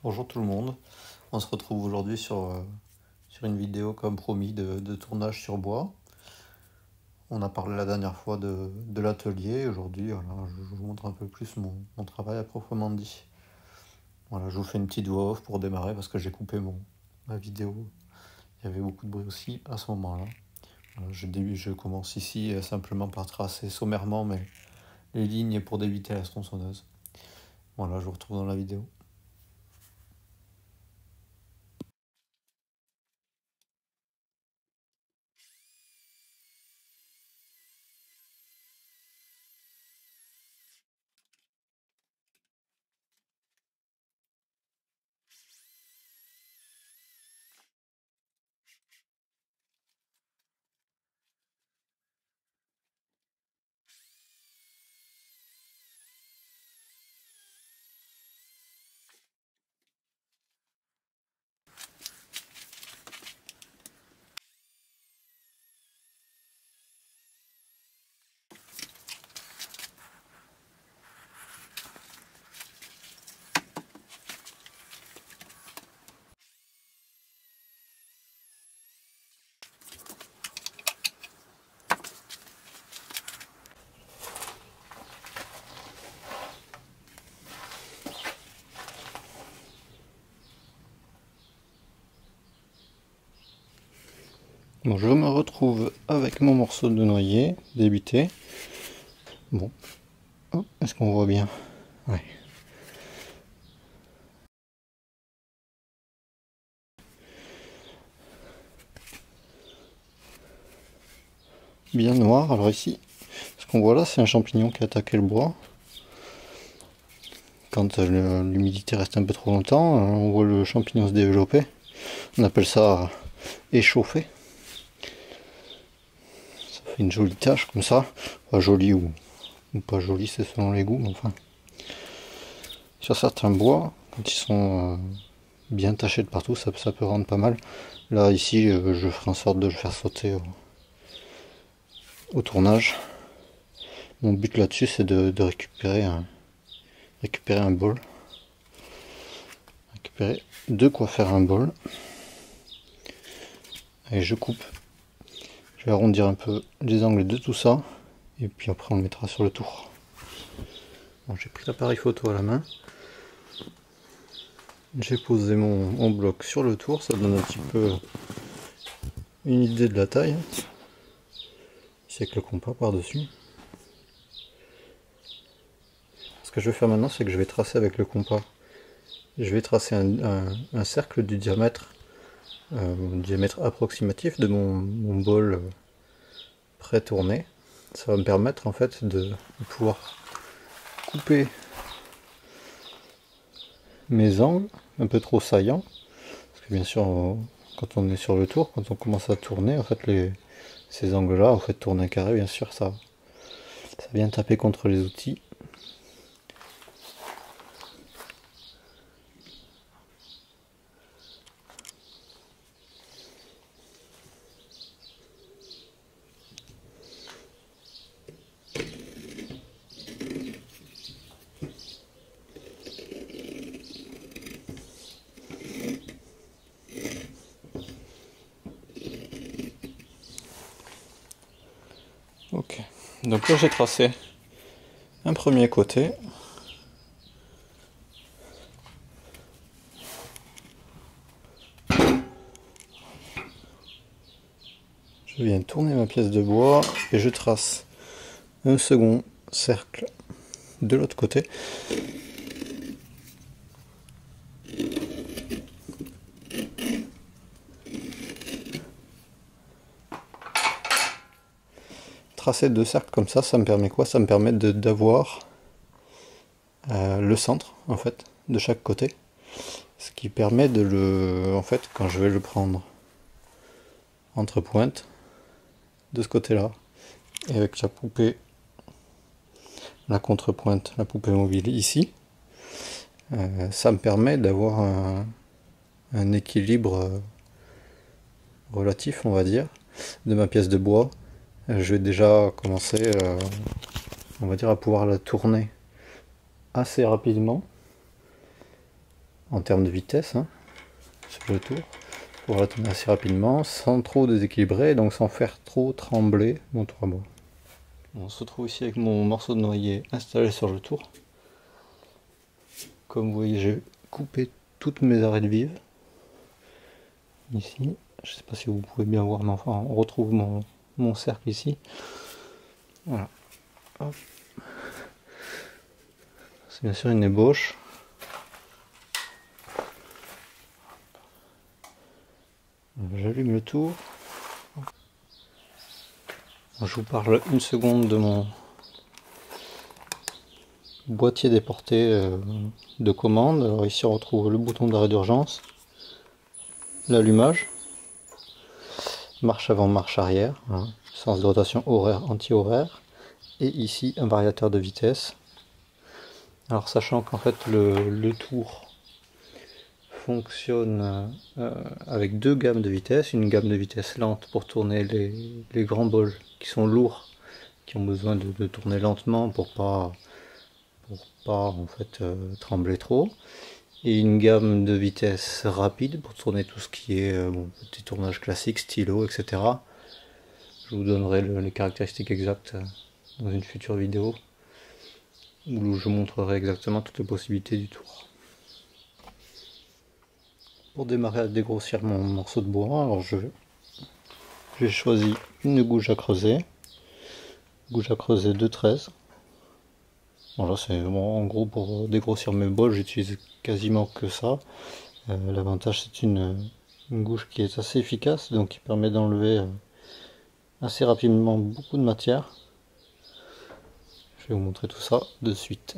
Bonjour tout le monde, on se retrouve aujourd'hui sur une vidéo comme promis de tournage sur bois. On a parlé la dernière fois de l'atelier, aujourd'hui voilà, je vous montre un peu plus mon travail à proprement dit. Voilà, je vous fais une petite voix off pour démarrer parce que j'ai coupé ma vidéo, il y avait beaucoup de bruit aussi à ce moment-là. Voilà, je commence ici simplement par tracer sommairement les lignes pour débiter la tronçonneuse. Voilà, je vous retrouve dans la vidéo. Bon, je me retrouve avec mon morceau de noyer débité. Bon, oh, est-ce qu'on voit bien? Ouais. Bien noir. Alors ici, ce qu'on voit là, c'est un champignon qui a attaqué le bois. Quand l'humidité reste un peu trop longtemps, on voit le champignon se développer. On appelle ça échauffer. Ça fait une jolie tache comme ça. Pas jolie ou pas jolie, c'est selon les goûts, mais enfin. Sur certains bois, quand ils sont bien tachés de partout, ça peut rendre pas mal. Là, ici, je ferai en sorte de le faire sauter au tournage. Mon but là-dessus, c'est de récupérer un bol. Récupérer de quoi faire un bol. Et je coupe. Je vais arrondir un peu les angles de tout ça. Et puis après, on le mettra sur le tour. Bon, j'ai pris l'appareil photo à la main. J'ai posé mon bloc sur le tour. Ça donne un petit peu une idée de la taille. Ici avec le compas par-dessus. Ce que je vais faire maintenant, c'est que je vais tracer avec le compas. Je vais tracer un cercle du diamètre approximatif de mon bol pré-tourné. Ça va me permettre en fait de pouvoir couper mes angles un peu trop saillants. Parce que bien sûr, quand on est sur le tour, quand on commence à tourner, en fait ces angles-là, en fait tourner un carré, bien sûr, ça vient taper contre les outils. Ok, donc là j'ai tracé un premier côté. Je viens tourner ma pièce de bois et je trace un second cercle de l'autre côté. Tracer deux cercles comme ça me permet quoi? Ça me permet d'avoir le centre en fait de chaque côté, ce qui permet en fait, quand je vais le prendre entre pointes de ce côté-là et avec la poupée, la contrepointe, la poupée mobile ici, ça me permet d'avoir un équilibre relatif, on va dire, de ma pièce de bois. Je vais déjà commencer, on va dire, à pouvoir la tourner assez rapidement en termes de vitesse hein, sur le tour, pour la tourner assez rapidement, sans trop déséquilibrer, donc sans faire trop trembler mon tour à bois. On se retrouve ici avec mon morceau de noyer installé sur le tour. Comme vous voyez, j'ai coupé toutes mes arêtes vives. Ici, je ne sais pas si vous pouvez bien voir, mais enfin, on retrouve mon cercle ici. Voilà. C'est bien sûr une ébauche. J'allume le tour. Je vous parle une seconde de mon boîtier déporté de commande. Alors ici on retrouve le bouton d'arrêt d'urgence, l'allumage, marche avant, marche arrière, hein, sens de rotation horaire, anti-horaire, et ici un variateur de vitesse. Alors sachant qu'en fait le tour fonctionne avec deux gammes de vitesse, une gamme de vitesse lente pour tourner les grands bols qui sont lourds, qui ont besoin de tourner lentement pour pas en fait trembler trop, et une gamme de vitesse rapide pour tourner tout ce qui est petit tournage classique, stylo, etc. Je vous donnerai les caractéristiques exactes dans une future vidéo où je montrerai exactement toutes les possibilités du tour. Pour démarrer à dégrossir mon morceau de bois, alors j'ai choisi une gouge à creuser, de 13. Voilà, c'est en gros pour dégrossir mes bols, j'utilise quasiment que ça. L'avantage, c'est une gouge qui est assez efficace, donc qui permet d'enlever assez rapidement beaucoup de matière. Je vais vous montrer tout ça de suite.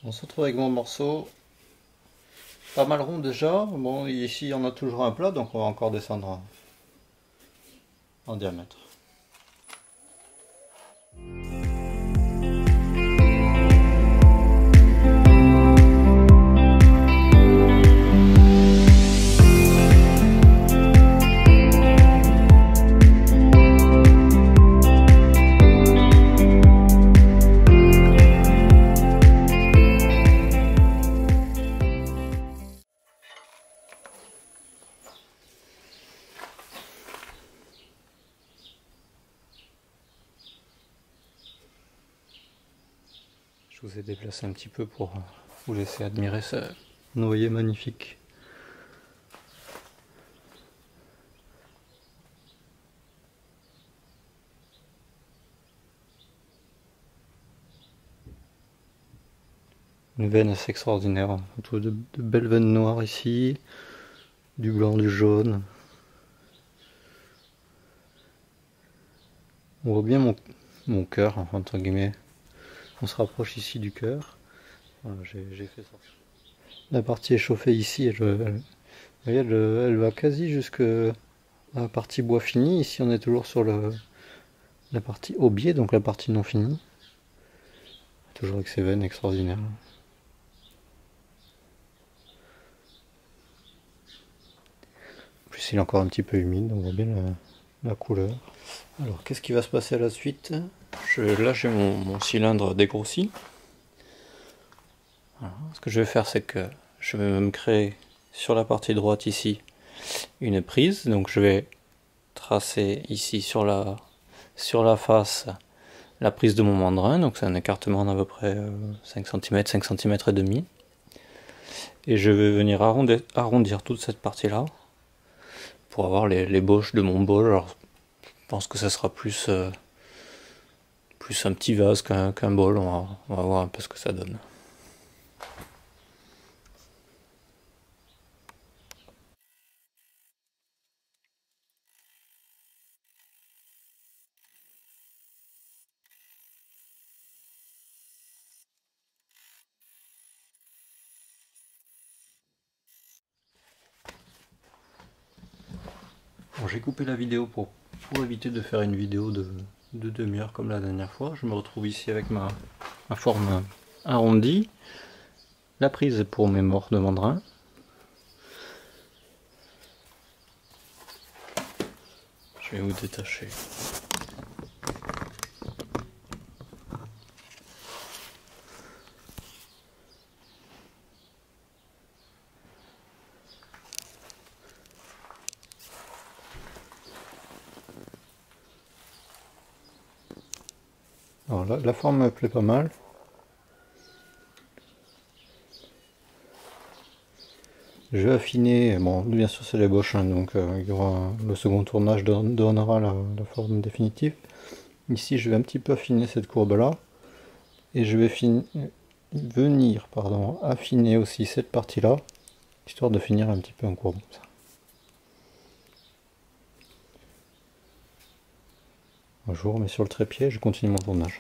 On se retrouve avec mon morceau pas mal rond déjà. Bon, ici on a toujours un plat, donc on va encore descendre en diamètre. Je vous ai déplacé un petit peu pour vous laisser admirer ce noyer magnifique. Une veine assez extraordinaire, on trouve de belles veines noires ici, du blanc, du jaune. On voit bien mon cœur, enfin, entre guillemets. On se rapproche ici du cœur. Voilà, j'ai fait ça. La partie échauffée ici, vous voyez, elle va quasi jusque la partie bois fini. Ici on est toujours sur la partie aubier, donc la partie non finie. Toujours avec ces veines extraordinaires. En plus il est encore un petit peu humide, on voit bien la couleur. Alors qu'est-ce qui va se passer à la suite? Là j'ai mon cylindre dégrossi. Alors, ce que je vais faire, c'est que je vais me créer sur la partie droite ici une prise. Donc je vais tracer ici sur la face la prise de mon mandrin. Donc c'est un écartement d'à peu près 5 cm, 5 cm et demi. Et je vais venir arrondir toute cette partie là pour avoir les bauches de mon bol. Alors je pense que ça sera plus un petit vase qu'un bol. On va voir un peu ce que ça donne. Bon, j'ai coupé la vidéo pour éviter de faire une vidéo de demi-heure comme la dernière fois. Je me retrouve ici avec ma forme arrondie. La prise est pour mes morts de mandrin. Je vais vous détacher. Alors la forme me plaît pas mal. Je vais affiner, bon bien sûr c'est l'ébauche, hein, donc il y aura le second tournage donnera la forme définitive. Ici je vais un petit peu affiner cette courbe là, et je vais venir affiner aussi cette partie là, histoire de finir un petit peu en courbe. Comme ça. Je vous remets sur le trépied, je continue mon tournage.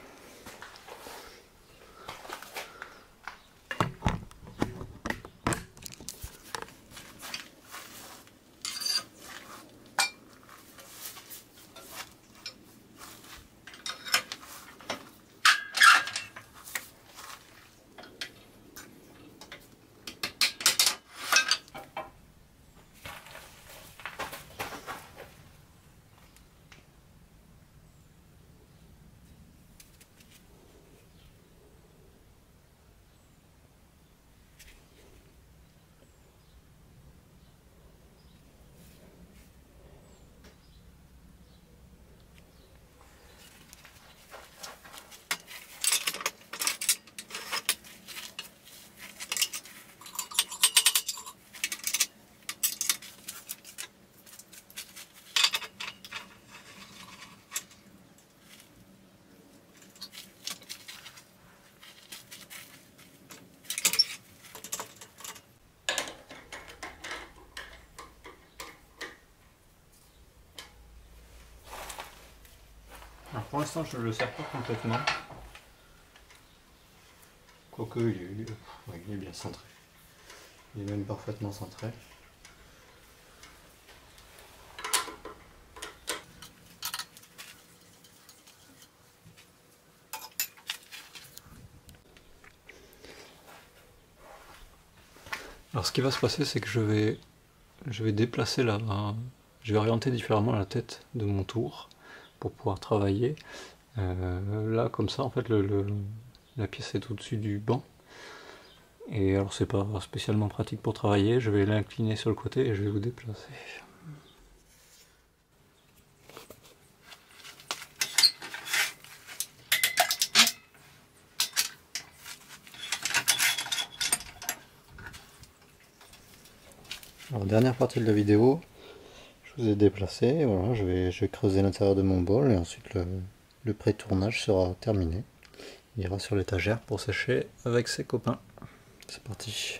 Alors pour l'instant je ne le serre pas complètement. Quoique il est bien centré. Il est même parfaitement centré. Alors ce qui va se passer, c'est que je vais déplacer je vais orienter différemment la tête de mon tour pour pouvoir travailler. Là comme ça en fait la pièce est au-dessus du banc. Et alors c'est pas spécialement pratique pour travailler, je vais l'incliner sur le côté et je vais vous déplacer. Alors dernière partie de la vidéo, je vous ai déplacé, voilà, je vais creuser l'intérieur de mon bol et ensuite le pré-tournage sera terminé. Il ira sur l'étagère pour sécher avec ses copains. C'est parti.